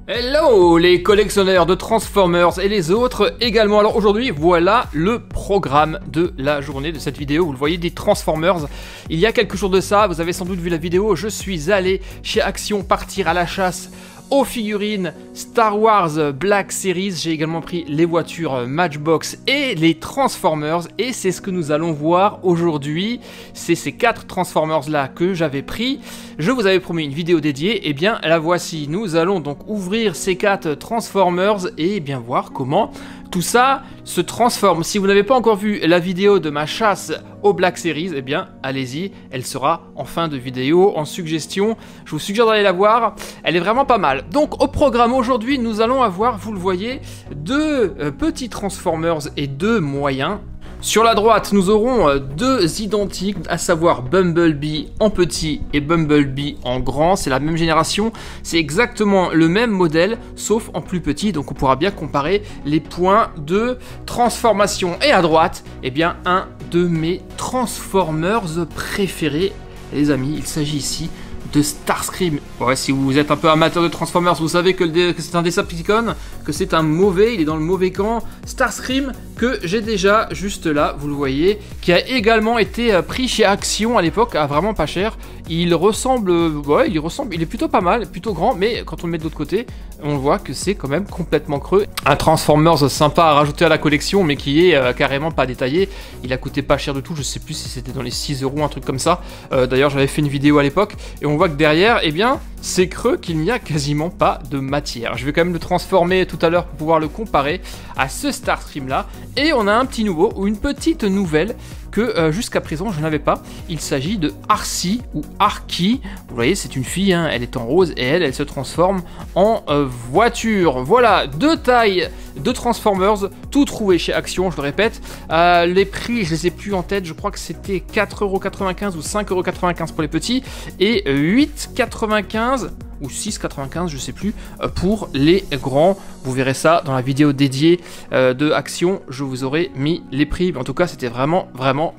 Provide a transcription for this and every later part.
Hello les collectionneurs de Transformers et les autres également. Alors aujourd'hui, voilà le programme de la journée de cette vidéo. Vous le voyez, des Transformers. Il y a quelques jours de ça, vous avez sans doute vu la vidéo, je suis allé chez Action partir à la chasse aux figurines Star Wars Black Series. J'ai également pris les voitures Matchbox et les Transformers. Et c'est ce que nous allons voir aujourd'hui. C'est ces 4 Transformers là que j'avais pris. Je vous avais promis une vidéo dédiée. Et bien la voici. Nous allons donc ouvrir ces 4 Transformers et bien voir comment tout ça se transforme. Si vous n'avez pas encore vu la vidéo de ma chasse au Black Series, eh bien allez-y, elle sera en fin de vidéo, en suggestion. Je vous suggère d'aller la voir, elle est vraiment pas mal. Donc au programme aujourd'hui, nous allons avoir, vous le voyez, 2 petits Transformers et 2 moyens. Sur la droite, nous aurons 2 identiques, à savoir Bumblebee en petit et Bumblebee en grand. C'est la même génération, c'est exactement le même modèle, sauf en plus petit. Donc on pourra bien comparer les points de transformation. Et à droite, eh bien, un de mes Transformers préférés. Les amis, il s'agit ici de Starscream. Ouais, si vous êtes un peu amateur de Transformers, vous savez que c'est un Decepticon, que c'est un mauvais, il est dans le mauvais camp. Starscream, que j'ai déjà juste là, vous le voyez, qui a également été pris chez Action à l'époque, à vraiment pas cher. Il ressemble, ouais, il est plutôt pas mal, plutôt grand, mais quand on le met de l'autre côté, on voit que c'est quand même complètement creux. Un Transformers sympa à rajouter à la collection, mais qui est carrément pas détaillé. Il a coûté pas cher du tout, je sais plus si c'était dans les 6 €, un truc comme ça. D'ailleurs, j'avais fait une vidéo à l'époque, et on voit que derrière, eh bien, c'est creux, qu'il n'y a quasiment pas de matière. Je vais quand même le transformer tout à l'heure pour pouvoir le comparer à ce Starscream là. Et on a un petit nouveau, ou une petite nouvelle, que jusqu'à présent je n'avais pas. Il s'agit de Arcee ou Arky. Vous voyez, c'est une fille, hein, elle est en rose et elle se transforme en voiture. Voilà, 2 tailles de Transformers, tout trouvé chez Action, je le répète. Les prix, je les ai plus en tête, je crois que c'était 4,95 € ou 5,95 € pour les petits et 8,95 € ou 6,95, je sais plus, pour les grands. Vous verrez ça dans la vidéo dédiée de Action, je vous aurai mis les prix, mais en tout cas c'était vraiment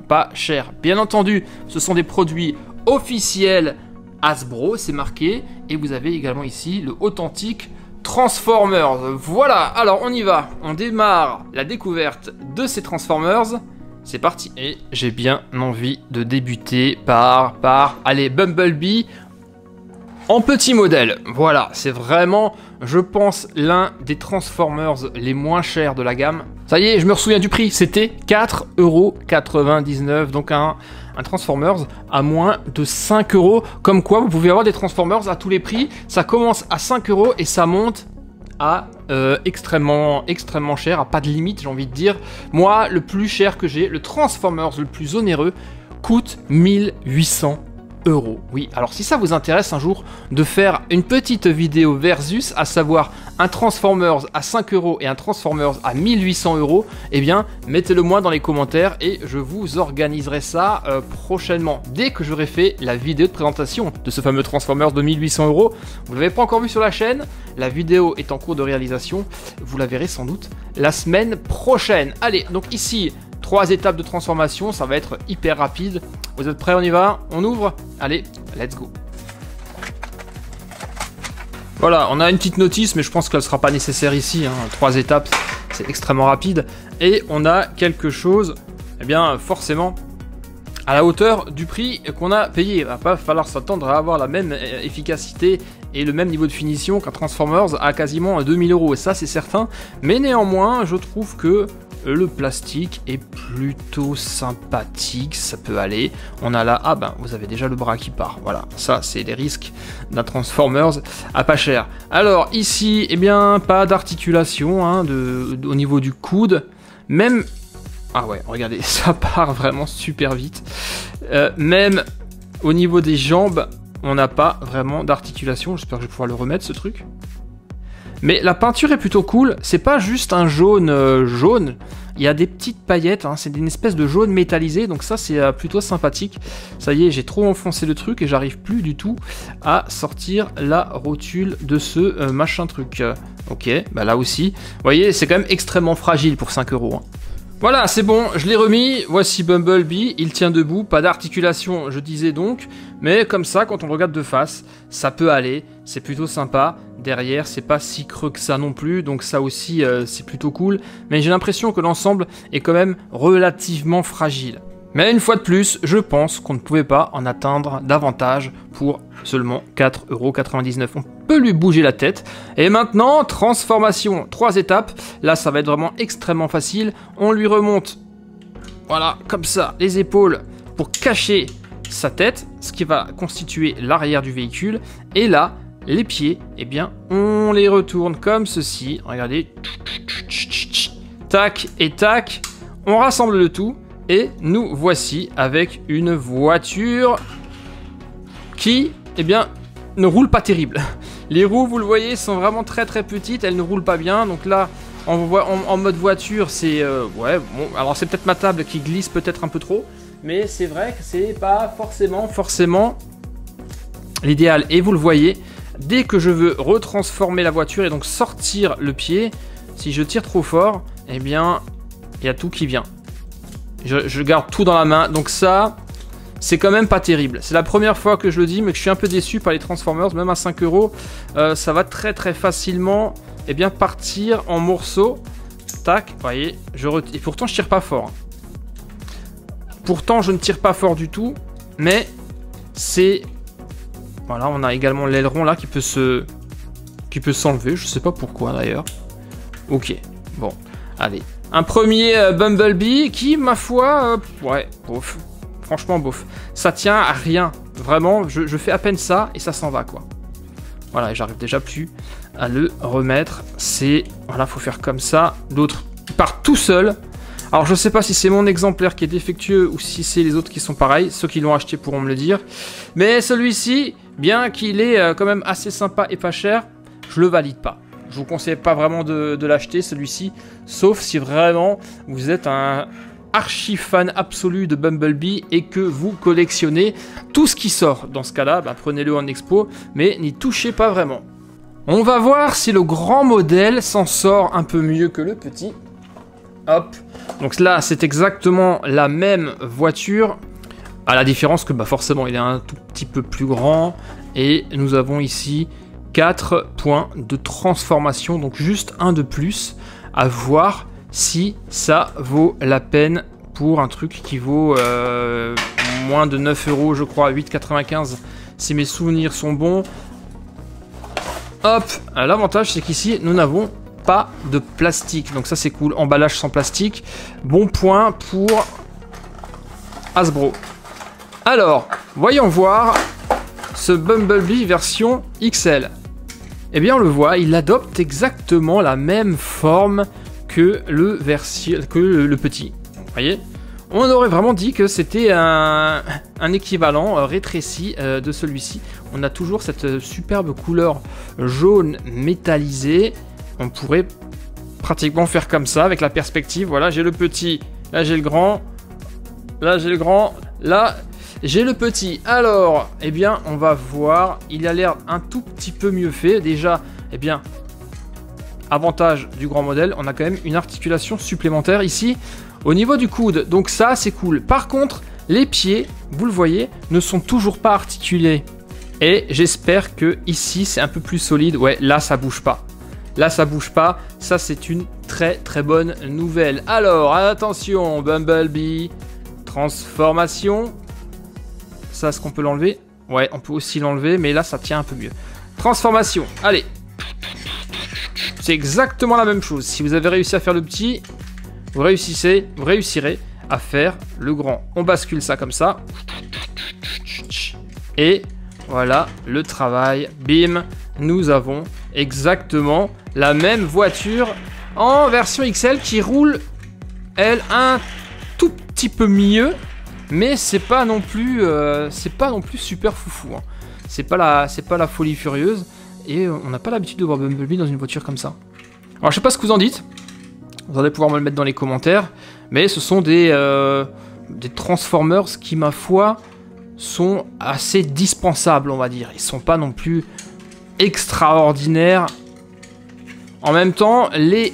pas cher. Bien entendu, ce sont des produits officiels Hasbro, c'est marqué, et vous avez également ici le authentique Transformers. Voilà, alors on y va, on démarre la découverte de ces Transformers. C'est parti, et j'ai bien envie de débuter par allez, Bumblebee en petit modèle. Voilà, c'est vraiment, je pense, l'un des Transformers les moins chers de la gamme. Ça y est, je me souviens du prix, c'était 4,99 €, donc un Transformers à moins de 5 €. Comme quoi, vous pouvez avoir des Transformers à tous les prix. Ça commence à 5 € et ça monte à extrêmement cher, à pas de limite, j'ai envie de dire. Moi, le plus cher que j'ai, le Transformers le plus onéreux, coûte 1800 €. Oui, alors si ça vous intéresse un jour de faire une petite vidéo versus, à savoir un Transformers à 5 € et un Transformers à 1800 €, eh bien mettez-le moi dans les commentaires et je vous organiserai ça prochainement, dès que j'aurai fait la vidéo de présentation de ce fameux Transformers de 1800 €. Vous ne l'avez pas encore vu sur la chaîne, la vidéo est en cours de réalisation, vous la verrez sans doute la semaine prochaine. Allez, donc ici, 3 étapes de transformation, ça va être hyper rapide. Vous êtes prêts, on y va? On ouvre? Allez, let's go. Voilà, on a une petite notice, mais je pense qu'elle ne sera pas nécessaire ici. 3 étapes, c'est extrêmement rapide. Et on a quelque chose, eh bien, forcément, à la hauteur du prix qu'on a payé. Il va pas falloir s'attendre à avoir la même efficacité et le même niveau de finition qu'un Transformers à quasiment 2000 €. Et ça, c'est certain. Mais néanmoins, je trouve que le plastique est plutôt sympathique, ça peut aller. On a là, ah ben, vous avez déjà le bras qui part. Voilà, ça, c'est les risques d'un Transformers à pas cher. Alors, ici, eh bien, pas d'articulation au niveau du coude. Même... Ah ouais, regardez, ça part vraiment super vite. Même au niveau des jambes, on n'a pas vraiment d'articulation. J'espère que je vais pouvoir le remettre, ce truc. Mais la peinture est plutôt cool. C'est pas juste un jaune jaune. Il y a des petites paillettes. C'est une espèce de jaune métallisé. Donc ça, c'est plutôt sympathique. Ça y est, j'ai trop enfoncé le truc et j'arrive plus du tout à sortir la rotule de ce machin truc. Ok, bah là aussi. Vous voyez, c'est quand même extrêmement fragile pour 5 €. Voilà, c'est bon, je l'ai remis. Voici Bumblebee, il tient debout, pas d'articulation, je disais donc. Mais comme ça, quand on le regarde de face, ça peut aller, c'est plutôt sympa. Derrière, c'est pas si creux que ça non plus, donc ça aussi, c'est plutôt cool. Mais j'ai l'impression que l'ensemble est quand même relativement fragile. Mais une fois de plus, je pense qu'on ne pouvait pas en atteindre davantage pour seulement 4,99 €. On peut lui bouger la tête. Et maintenant, transformation, 3 étapes. Là, ça va être vraiment extrêmement facile. On lui remonte, voilà, comme ça, les épaules pour cacher sa tête, ce qui va constituer l'arrière du véhicule. Et là, les pieds, eh bien, on les retourne comme ceci. Regardez, tac et tac. On rassemble le tout. Et nous voici avec une voiture qui, eh bien, ne roule pas terrible. Les roues, vous le voyez, sont vraiment très petites, elles ne roulent pas bien. Donc là, en mode voiture, c'est... ouais, bon, alors c'est peut-être ma table qui glisse peut-être un peu trop. Mais c'est vrai que c'est pas forcément l'idéal. Et vous le voyez, dès que je veux retransformer la voiture et donc sortir le pied, si je tire trop fort, eh bien, il y a tout qui vient. Je garde tout dans la main, donc ça, c'est quand même pas terrible. C'est la première fois que je le dis, mais que je suis un peu déçu par les Transformers, même à 5 €. Ça va très facilement bien, partir en morceaux. Tac, vous voyez, et pourtant je tire pas fort. Pourtant je ne tire pas fort du tout, mais c'est... Voilà, on a également l'aileron là qui peut s'enlever, je sais pas pourquoi d'ailleurs. Ok, bon, allez. Un premier Bumblebee qui, ma foi, ouais, bof. Franchement, bof. Ça tient à rien. Vraiment, je fais à peine ça et ça s'en va, quoi. Voilà, et j'arrive déjà plus à le remettre. C'est... Voilà, faut faire comme ça. L'autre part tout seul. Alors, je sais pas si c'est mon exemplaire qui est défectueux ou si c'est les autres qui sont pareils. Ceux qui l'ont acheté pourront me le dire. Mais celui-ci, bien qu'il est quand même assez sympa et pas cher, je le valide pas. Je vous conseille pas vraiment de l'acheter, celui-ci, sauf si vraiment vous êtes un archi fan absolu de Bumblebee et que vous collectionnez tout ce qui sort. Dans ce cas-là, bah, prenez-le en expo, mais n'y touchez pas vraiment. On va voir si le grand modèle s'en sort un peu mieux que le petit. Hop. Donc là, c'est exactement la même voiture, à la différence que bah, forcément, il est un tout petit peu plus grand. Et nous avons ici 4 points de transformation, donc juste un de plus, à voir si ça vaut la peine pour un truc qui vaut moins de 9 €, je crois, 8,95 si mes souvenirs sont bons. Hop, l'avantage c'est qu'ici nous n'avons pas de plastique, donc ça c'est cool, emballage sans plastique, bon point pour Hasbro. Alors, voyons voir ce Bumblebee version XL. Eh bien, on le voit, il adopte exactement la même forme que le petit. Vous voyez, on aurait vraiment dit que c'était un équivalent rétréci de celui-ci. On a toujours cette superbe couleur jaune métallisée. On pourrait pratiquement faire comme ça avec la perspective. Voilà, j'ai le petit, là j'ai le grand, là j'ai le grand, là... J'ai le petit. Alors, eh bien, on va voir. Il a l'air un tout petit peu mieux fait. Déjà, eh bien, avantage du grand modèle, on a quand même une articulation supplémentaire ici au niveau du coude. Donc ça, c'est cool. Par contre, les pieds, vous le voyez, ne sont toujours pas articulés. Et j'espère que ici, c'est un peu plus solide. Ouais, là, ça bouge pas. Là, ça bouge pas. Ça, c'est une très bonne nouvelle. Alors, attention, Bumblebee, transformation. Ça, est-ce qu'on peut l'enlever? Ouais, on peut aussi l'enlever, mais là, ça tient un peu mieux. Transformation, allez. C'est exactement la même chose. Si vous avez réussi à faire le petit, vous réussirez à faire le grand. On bascule ça comme ça. Et voilà le travail. Bim, nous avons exactement la même voiture en version XL qui roule, elle, un tout petit peu mieux. Mais c'est pas non plus super foufou. Hein. C'est pas la folie furieuse. Et on n'a pas l'habitude de voir Bumblebee dans une voiture comme ça. Alors je sais pas ce que vous en dites. Vous allez pouvoir me le mettre dans les commentaires. Mais ce sont des Transformers qui, ma foi, sont assez dispensables, on va dire. Ils sont pas non plus extraordinaires. En même temps, les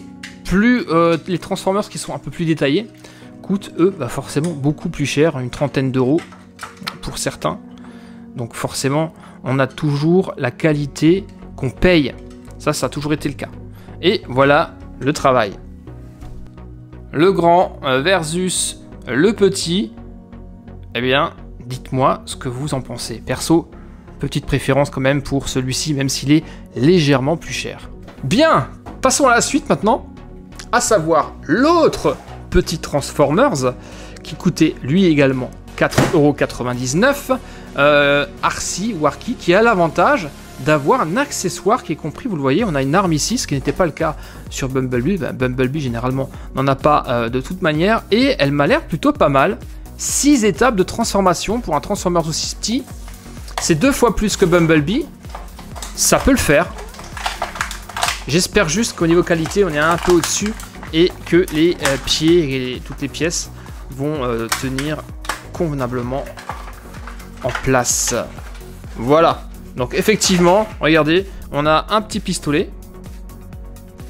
Transformers qui sont un peu plus détaillés, coûtent, eux, bah forcément beaucoup plus cher, une trentaine d'euros pour certains. Donc forcément, on a toujours la qualité qu'on paye. Ça a toujours été le cas. Et voilà le travail. Le grand versus le petit. Eh bien, dites-moi ce que vous en pensez. Perso, petite préférence quand même pour celui-ci, même s'il est légèrement plus cher. Bien, passons à la suite maintenant, à savoir l'autre petit Transformers, qui coûtait lui également 4,99 €, Arcee ou Arcee, qui a l'avantage d'avoir un accessoire qui est compris, vous le voyez, on a une arme ici, ce qui n'était pas le cas sur Bumblebee. Bumblebee généralement n'en a pas de toute manière, et elle m'a l'air plutôt pas mal. 6 étapes de transformation pour un Transformers aussi petit, c'est 2 fois plus que Bumblebee, ça peut le faire. J'espère juste qu'au niveau qualité, on est un peu au-dessus et que les pieds et toutes les pièces vont tenir convenablement en place. Voilà. Donc effectivement, regardez, on a un petit pistolet.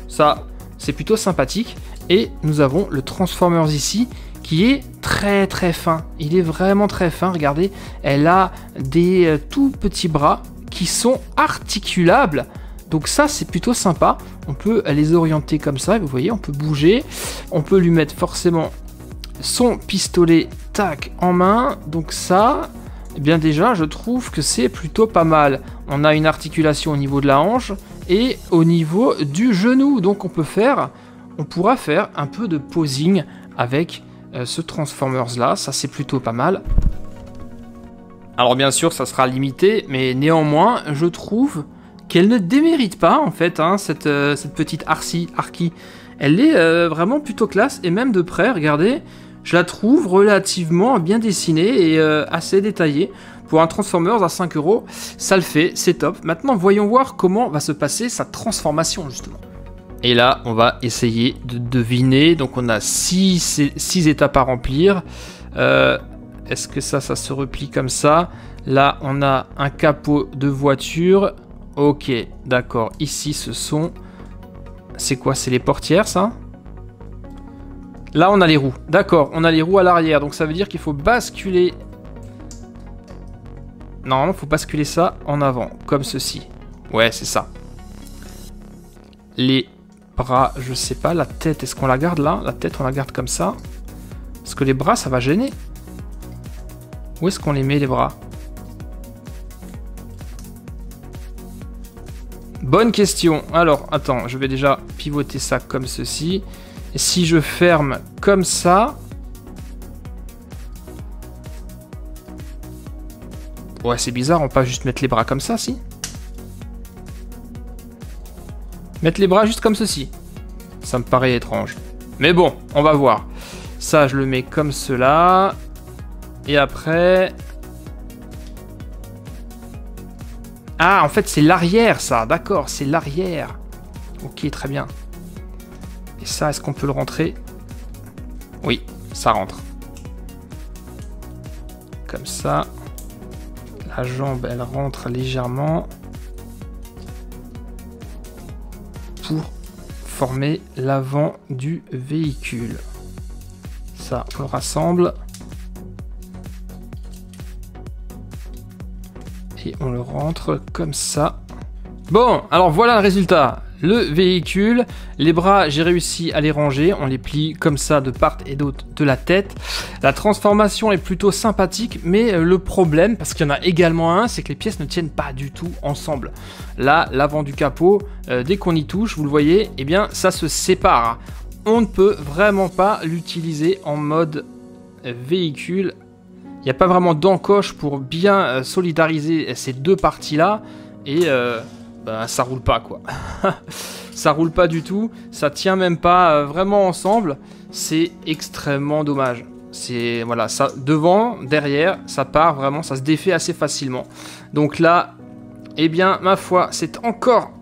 Ça, c'est plutôt sympathique. Et nous avons le Transformers ici, qui est très très fin. Il est vraiment très fin, regardez. Elle a des tout petits bras qui sont articulables. Donc ça, c'est plutôt sympa. On peut les orienter comme ça, vous voyez, on peut bouger. On peut lui mettre forcément son pistolet, tac, en main. Donc ça, eh bien déjà, je trouve que c'est plutôt pas mal. On a une articulation au niveau de la hanche et au niveau du genou. Donc on pourra faire un peu de posing avec ce Transformers-là. Ça, c'est plutôt pas mal. Alors bien sûr, ça sera limité, mais néanmoins, je trouve qu'elle ne démérite pas, en fait, hein, cette petite Arcee. Elle est vraiment plutôt classe, et même de près, regardez, je la trouve relativement bien dessinée et assez détaillée. Pour un Transformers à 5 €, ça le fait, c'est top. Maintenant, voyons voir comment va se passer sa transformation, justement. Et là, on va essayer de deviner. Donc, on a 6 étapes à remplir. Est-ce que ça se replie comme ça? Là, on a un capot de voiture. Ok, d'accord. Ici, ce sont... C'est quoi? C'est les portières, ça? Là, on a les roues. D'accord, on a les roues à l'arrière. Donc, ça veut dire qu'il faut basculer... Normalement, il faut basculer ça en avant, comme ceci. Ouais, c'est ça. Les bras, je sais pas. La tête, est-ce qu'on la garde là? La tête, on la garde comme ça. Parce que les bras, ça va gêner. Où est-ce qu'on les met, les bras? Bonne question. Alors, attends, je vais déjà pivoter ça comme ceci. Et si je ferme comme ça... Ouais, c'est bizarre, on peut pas juste mettre les bras comme ça, si? Mettre les bras juste comme ceci. Ça me paraît étrange. Mais bon, on va voir. Ça, je le mets comme cela. Et après... Ah, en fait, c'est l'arrière, ça. D'accord, c'est l'arrière. Ok, très bien. Et ça, est-ce qu'on peut le rentrer? Oui, ça rentre. Comme ça. La jambe, elle rentre légèrement. Pour former l'avant du véhicule. Ça, on le rassemble. Et on le rentre comme ça. Bon, alors voilà le résultat. Le véhicule, les bras, j'ai réussi à les ranger. On les plie comme ça de part et d'autre de la tête. La transformation est plutôt sympathique, mais le problème, parce qu'il y en a également un, c'est que les pièces ne tiennent pas du tout ensemble. Là, l'avant du capot, dès qu'on y touche, vous le voyez, eh bien, ça se sépare. On ne peut vraiment pas l'utiliser en mode véhicule. Il n'y a pas vraiment d'encoche pour bien solidariser ces deux parties-là. Et bah, ça roule pas, quoi. Ça roule pas du tout. Ça tient même pas vraiment ensemble. C'est extrêmement dommage. C'est voilà, ça devant, derrière, ça part vraiment, ça se défait assez facilement. Donc là, eh bien, ma foi, c'est encore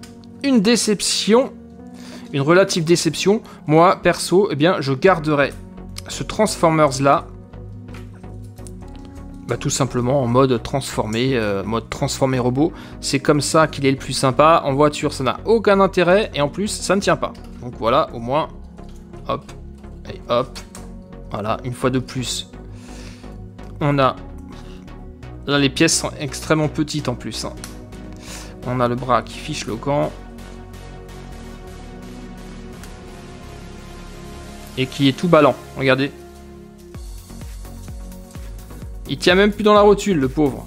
une déception. Une relative déception. Moi, perso, eh bien, je garderai ce Transformers-là. Bah, tout simplement en mode transformé robot. C'est comme ça qu'il est le plus sympa. En voiture, ça n'a aucun intérêt et en plus, ça ne tient pas. Donc voilà, au moins, hop, et hop, Voilà, une fois de plus. On a... Là, les pièces sont extrêmement petites en plus. Hein. On a le bras qui fiche le camp. Et qui est tout ballant. Regardez. Il tient même plus dans la rotule, le pauvre.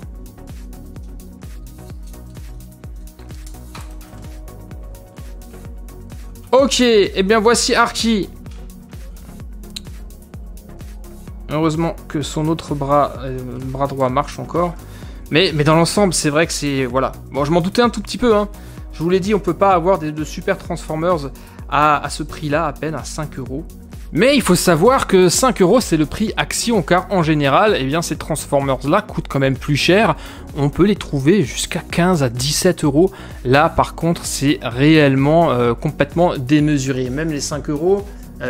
Ok, et bien voici Arky. Heureusement que son autre bras, le bras droit marche encore. Mais dans l'ensemble, c'est vrai que c'est... Voilà. Bon, je m'en doutais un tout petit peu. Hein. Je vous l'ai dit, on peut pas avoir de super Transformers à ce prix-là, à peine à 5 €. Mais il faut savoir que 5 € c'est le prix action, car en général, eh bien, ces Transformers-là coûtent quand même plus cher. On peut les trouver jusqu'à 15 à 17 €. Là, par contre, c'est réellement complètement démesuré. Même les 5 €,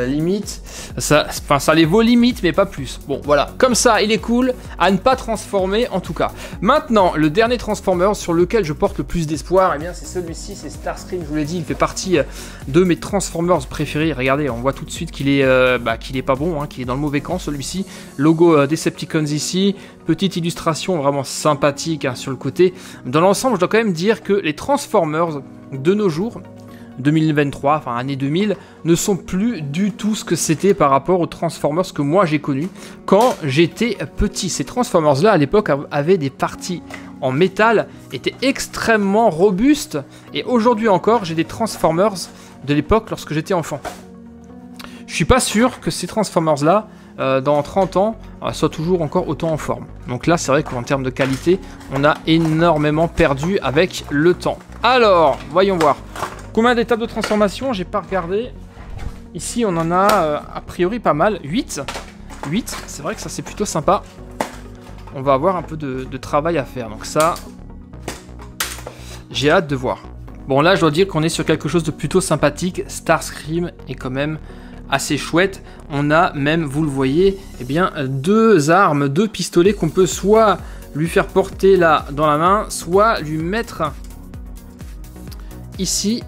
limite, ça les vaut limite, mais pas plus. Bon, voilà. Comme ça, il est cool à ne pas transformer, en tout cas. Maintenant, le dernier Transformers sur lequel je porte le plus d'espoir, eh bien, c'est celui-ci, c'est Starscream. Je vous l'ai dit, il fait partie de mes Transformers préférés. Regardez, on voit tout de suite qu'il est, qu'il est pas bon, hein, qu'il est dans le mauvais camp, celui-ci. Logo Decepticons ici. Petite illustration vraiment sympathique hein, sur le côté. Dans l'ensemble, je dois quand même dire que les Transformers de nos jours, 2023, enfin année 2000, ne sont plus du tout ce que c'était par rapport aux Transformers que moi j'ai connus quand j'étais petit. Ces Transformers là à l'époque avaient des parties en métal, étaient extrêmement robustes, et aujourd'hui encore j'ai des Transformers de l'époque lorsque j'étais enfant. Je suis pas sûr que ces Transformers là dans 30 ans soient toujours encore autant en forme. Donc là c'est vrai qu'en termes de qualité on a énormément perdu avec le temps. Alors voyons voir. Combien d'étapes de transformation? J'ai pas regardé. Ici, on en a a priori pas mal. 8. 8, c'est vrai que ça, c'est plutôt sympa. On va avoir un peu de travail à faire. Donc ça, j'ai hâte de voir. Bon, là, je dois dire qu'on est sur quelque chose de plutôt sympathique. Starscream est quand même assez chouette. On a même, vous le voyez, eh bien, 2 armes, 2 pistolets qu'on peut soit lui faire porter là dans la main, soit lui mettre ici,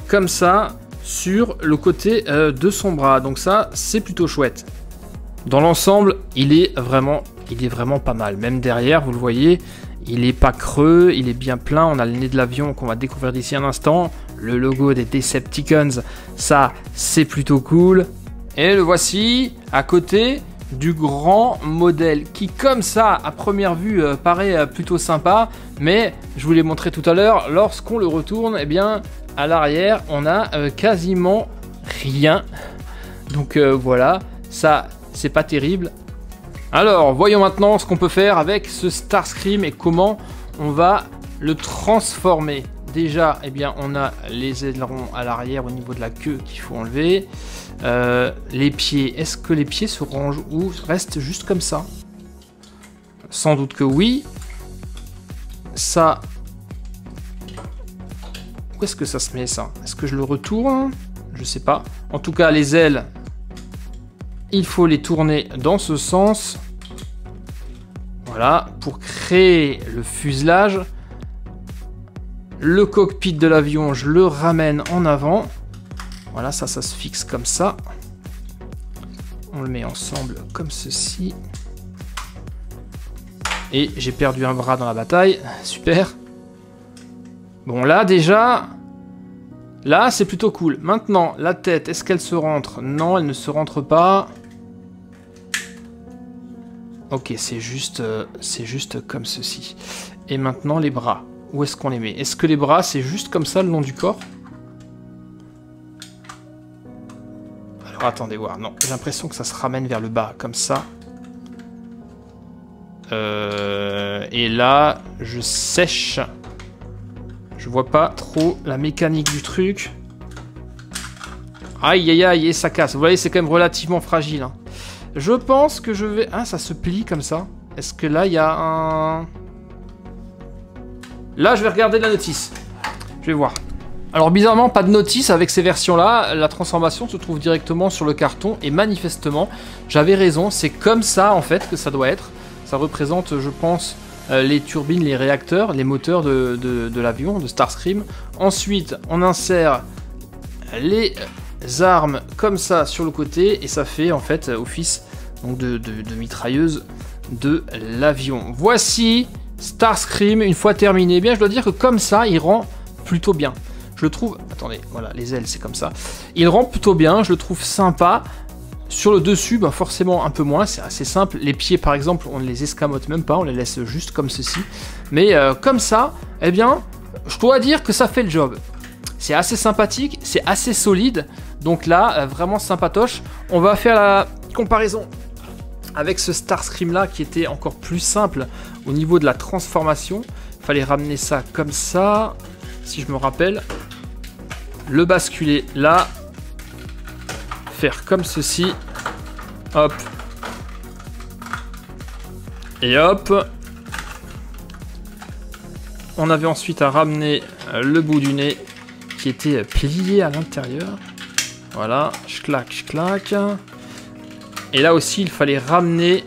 comme ça, sur le côté de son bras. Donc ça, c'est plutôt chouette. Dans l'ensemble, il est vraiment pas mal. Même derrière, vous le voyez, il est pas creux, il est bien plein. On a le nez de l'avion qu'on va découvrir d'ici un instant. Le logo des Decepticons, ça, c'est plutôt cool. Et le voici, à côté du grand modèle, qui comme ça, à première vue, paraît plutôt sympa. Mais, je vous l'ai montré tout à l'heure, lorsqu'on le retourne, eh bien... À l'arrière, on a quasiment rien. Donc voilà, ça, c'est pas terrible. Alors, voyons maintenant ce qu'on peut faire avec ce Starscream et comment on va le transformer. Déjà, eh bien, on a les ailerons à l'arrière au niveau de la queue qu'il faut enlever. Les pieds, est-ce que les pieds se rangent ou restent juste comme ça? Sans doute que oui. Ça... Où est-ce que ça se met ça? Est-ce que je le retourne? Je sais pas. En tout cas, les ailes, il faut les tourner dans ce sens. Voilà, pour créer le fuselage. Le cockpit de l'avion, je le ramène en avant. Voilà, ça se fixe comme ça. On le met ensemble comme ceci. Et j'ai perdu un bras dans la bataille. Super. Bon, là, déjà... Là, c'est plutôt cool. Maintenant, la tête, est-ce qu'elle se rentre? Non, elle ne se rentre pas. Ok, c'est juste comme ceci. Et maintenant, les bras. Où est-ce qu'on les met? Est-ce que les bras, c'est juste comme ça, le long du corps? Alors, attendez voir. Non, j'ai l'impression que ça se ramène vers le bas, comme ça. Et là, je sèche... Je vois pas trop la mécanique du truc. Aïe aïe aïe, et ça casse. Vous voyez, c'est quand même relativement fragile. Hein. Je pense que je vais... Ah, ça se plie comme ça. Est-ce que là, il y a un... Là, je vais regarder la notice. Je vais voir. Alors, bizarrement, pas de notice avec ces versions-là. La transformation se trouve directement sur le carton. Et manifestement, j'avais raison. C'est comme ça, en fait, que ça doit être. Ça représente, je pense... les turbines, les réacteurs, les moteurs de l'avion, de Starscream. Ensuite, on insère les armes comme ça sur le côté, et ça fait en fait office donc de mitrailleuse de l'avion. Voici Starscream une fois terminé. Eh bien, je dois dire que comme ça, il rend plutôt bien. Je le trouve... Attendez, voilà, les ailes, c'est comme ça. Il rend plutôt bien, je le trouve sympa. Sur le dessus, bah forcément un peu moins, c'est assez simple. Les pieds, par exemple, on ne les escamote même pas, on les laisse juste comme ceci. Mais comme ça, eh bien, je dois dire que ça fait le job. C'est assez sympathique, c'est assez solide. Donc là, vraiment sympatoche. On va faire la comparaison avec ce Starscream là, qui était encore plus simple au niveau de la transformation. Il fallait ramener ça comme ça, si je me rappelle. Le basculer là. Faire comme ceci, hop, et hop. On avait ensuite à ramener le bout du nez qui était plié à l'intérieur. Voilà, clac, clac. Et là aussi, il fallait ramener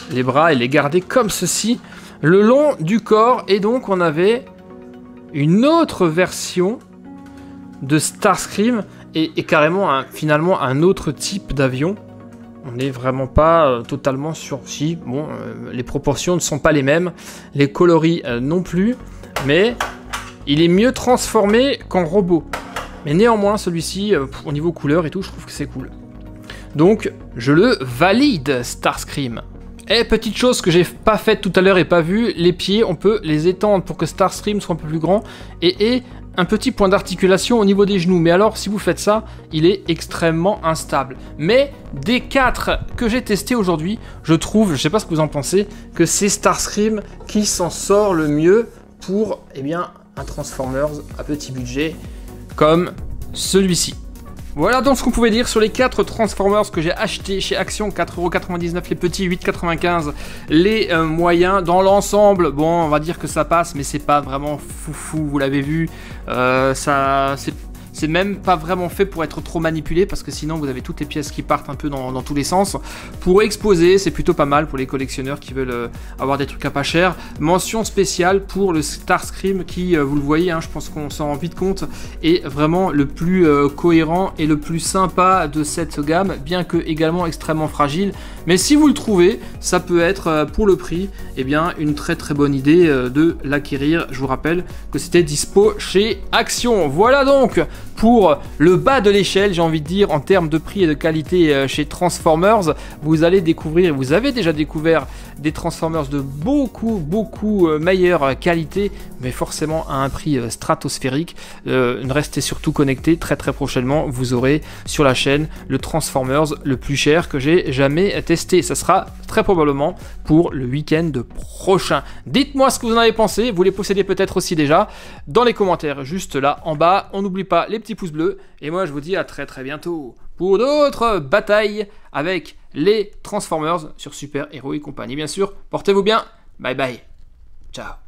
les bras et les garder comme ceci, le long du corps. Et donc, on avait une autre version de Starscream. Et carrément, finalement, un autre type d'avion. On n'est vraiment pas totalement sur... Si, bon, les proportions ne sont pas les mêmes. Les coloris non plus. Mais il est mieux transformé qu'en robot. Mais néanmoins, celui-ci, au niveau couleur et tout, je trouve que c'est cool. Donc, je le valide, Starscream. Et petite chose que j'ai pas faite tout à l'heure et pas vue, les pieds, on peut les étendre pour que Starscream soit un peu plus grand. Et un petit point d'articulation au niveau des genoux. Mais alors, si vous faites ça, il est extrêmement instable. Mais des 4 que j'ai testés aujourd'hui, je trouve, je sais pas ce que vous en pensez, que c'est Starscream qui s'en sort le mieux pour, eh bien, un Transformers à petit budget comme celui-ci. Voilà donc ce qu'on pouvait dire sur les 4 Transformers que j'ai achetés chez Action, 4,99 €, les petits 8,95 €, les moyens. Dans l'ensemble, bon, on va dire que ça passe, mais c'est pas vraiment foufou, vous l'avez vu. C'est même pas vraiment fait pour être trop manipulé, parce que sinon vous avez toutes les pièces qui partent un peu dans tous les sens. Pour exposer, c'est plutôt pas mal pour les collectionneurs qui veulent avoir des trucs à pas cher. Mention spéciale pour le Starscream qui, vous le voyez, hein, je pense qu'on s'en rend vite compte, est vraiment le plus cohérent et le plus sympa de cette gamme, bien que également extrêmement fragile. Mais si vous le trouvez, ça peut être pour le prix, eh bien, une très très bonne idée de l'acquérir. Je vous rappelle que c'était dispo chez Action. Voilà donc pour le bas de l'échelle, j'ai envie de dire, en termes de prix et de qualité chez Transformers. Vous allez découvrir, vous avez déjà découvert des Transformers de beaucoup meilleure qualité, mais forcément à un prix stratosphérique. Restez surtout connectés, très prochainement, vous aurez sur la chaîne le Transformers le plus cher que j'ai jamais testé. Ça sera très probablement pour le week-end prochain. Dites-moi ce que vous en avez pensé, vous les possédez peut-être aussi déjà, dans les commentaires juste là en bas. On n'oublie pas les petits pouces bleus, et moi je vous dis à très bientôt pour d'autres batailles avec les Transformers sur Super Héros et compagnie. Bien sûr, portez-vous bien, bye bye, ciao.